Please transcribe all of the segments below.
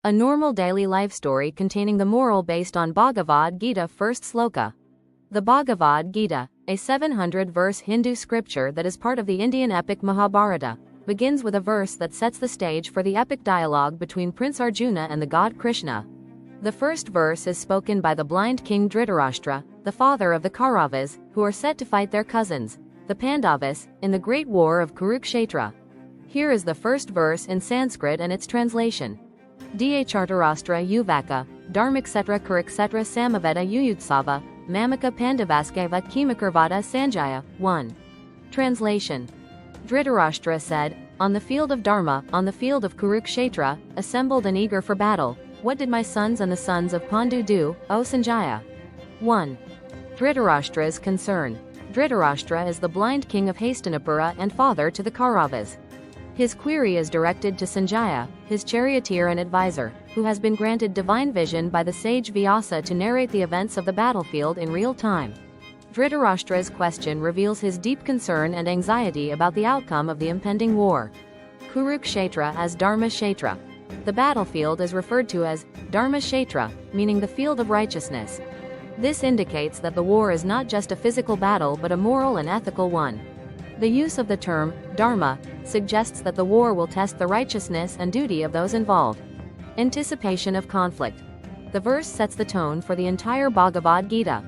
A normal daily life story containing the moral based on Bhagavad Gita first sloka. The Bhagavad Gita, a 700-verse Hindu scripture that is part of the Indian epic Mahabharata, begins with a verse that sets the stage for the epic dialogue between Prince Arjuna and the god Krishna. The first verse is spoken by the blind king Dhritarashtra, the father of the Kauravas, who are set to fight their cousins, the Pandavas, in the great war of Kurukshetra. Here is the first verse in Sanskrit and its translation. Dhritarashtra Uvaka, Dharmaksetra Kurukshetra Samaveda Uyutsava, Mamaka Pandavaskeva Kimakurvada Sanjaya. 1. Translation. Dhritarashtra said, "On the field of Dharma, on the field of Kurukshetra, assembled and eager for battle, what did my sons and the sons of Pandu do, O Sanjaya?" 1. Dhritarashtra's concern. Dhritarashtra is the blind king of Hastinapura and father to the Kauravas. His query is directed to Sanjaya, his charioteer and advisor, who has been granted divine vision by the sage Vyasa to narrate the events of the battlefield in real time. Dhritarashtra's question reveals his deep concern and anxiety about the outcome of the impending war. Kurukshetra as Dharma Kshetra. The battlefield is referred to as Dharma Kshetra, meaning the field of righteousness. This indicates that the war is not just a physical battle but a moral and ethical one. The use of the term, Dharma, suggests that the war will test the righteousness and duty of those involved. Anticipation of conflict. The verse sets the tone for the entire Bhagavad Gita.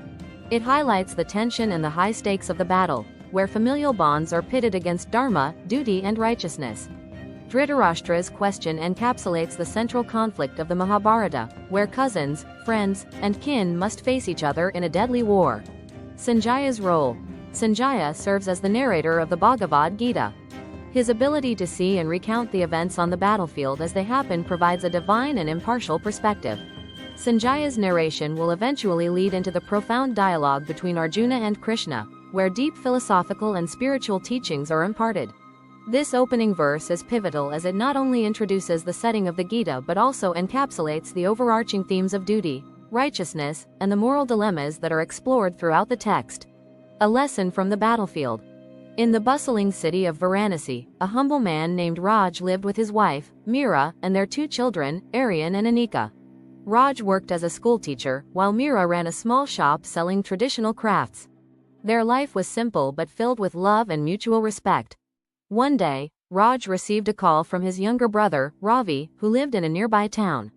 It highlights the tension and the high stakes of the battle, where familial bonds are pitted against Dharma, duty and righteousness. Dhritarashtra's question encapsulates the central conflict of the Mahabharata, where cousins, friends, and kin must face each other in a deadly war. Sanjaya's role. Sanjaya serves as the narrator of the Bhagavad Gita. His ability to see and recount the events on the battlefield as they happen provides a divine and impartial perspective. Sanjaya's narration will eventually lead into the profound dialogue between Arjuna and Krishna, where deep philosophical and spiritual teachings are imparted. This opening verse is pivotal as it not only introduces the setting of the Gita but also encapsulates the overarching themes of duty, righteousness, and the moral dilemmas that are explored throughout the text. A lesson from the battlefield. In the bustling city of Varanasi, a humble man named Raj lived with his wife, Meera, and their two children, Aryan and Anika. Raj worked as a schoolteacher, while Meera ran a small shop selling traditional crafts. Their life was simple but filled with love and mutual respect. One day, Raj received a call from his younger brother, Ravi, who lived in a nearby town.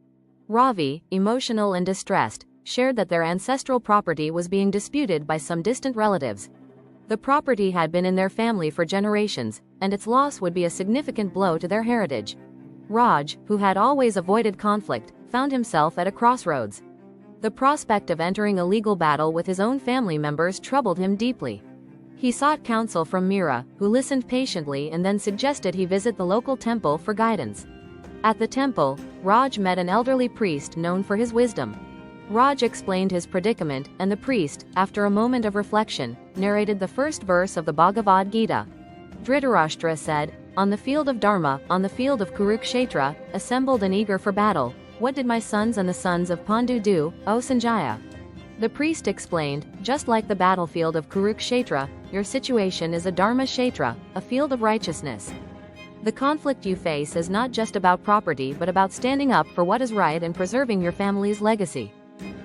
Ravi, emotional and distressed, shared that their ancestral property was being disputed by some distant relatives. The property had been in their family for generations, and its loss would be a significant blow to their heritage. Raj, who had always avoided conflict, found himself at a crossroads. The prospect of entering a legal battle with his own family members troubled him deeply. He sought counsel from Meera, who listened patiently and then suggested he visit the local temple for guidance. At the temple, Raj met an elderly priest known for his wisdom. Raj explained his predicament, and the priest, after a moment of reflection, narrated the first verse of the Bhagavad Gita. Dhritarashtra said, "On the field of Dharma, on the field of Kurukshetra, assembled and eager for battle, what did my sons and the sons of Pandu do, O Sanjaya?" The priest explained, "Just like the battlefield of Kurukshetra, your situation is a Dharma Kshetra, a field of righteousness. The conflict you face is not just about property but about standing up for what is right and preserving your family's legacy."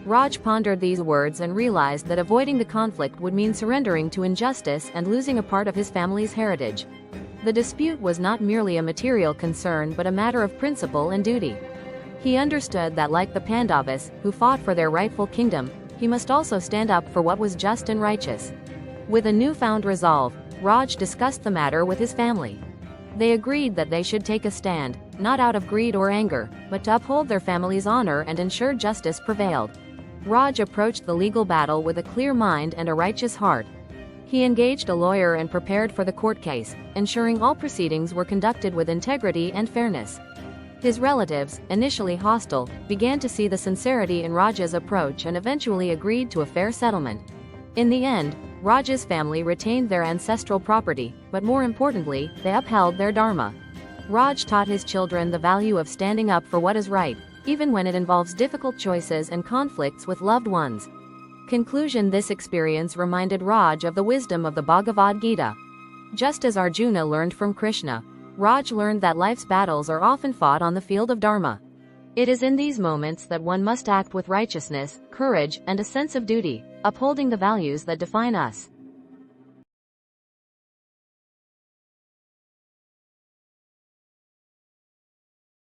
Raj pondered these words and realized that avoiding the conflict would mean surrendering to injustice and losing a part of his family's heritage. The dispute was not merely a material concern but a matter of principle and duty. He understood that like the Pandavas, who fought for their rightful kingdom, he must also stand up for what was just and righteous. With a newfound resolve, Raj discussed the matter with his family. They agreed that they should take a stand, not out of greed or anger, but to uphold their family's honor and ensure justice prevailed. Raj approached the legal battle with a clear mind and a righteous heart. He engaged a lawyer and prepared for the court case, ensuring all proceedings were conducted with integrity and fairness. His relatives, initially hostile, began to see the sincerity in Raj's approach and eventually agreed to a fair settlement. In the end, Raj's family retained their ancestral property, but more importantly, they upheld their dharma. Raj taught his children the value of standing up for what is right, even when it involves difficult choices and conflicts with loved ones. Conclusion. This experience reminded Raj of the wisdom of the Bhagavad Gita. Just as Arjuna learned from Krishna, Raj learned that life's battles are often fought on the field of Dharma. It is in these moments that one must act with righteousness, courage, and a sense of duty, upholding the values that define us.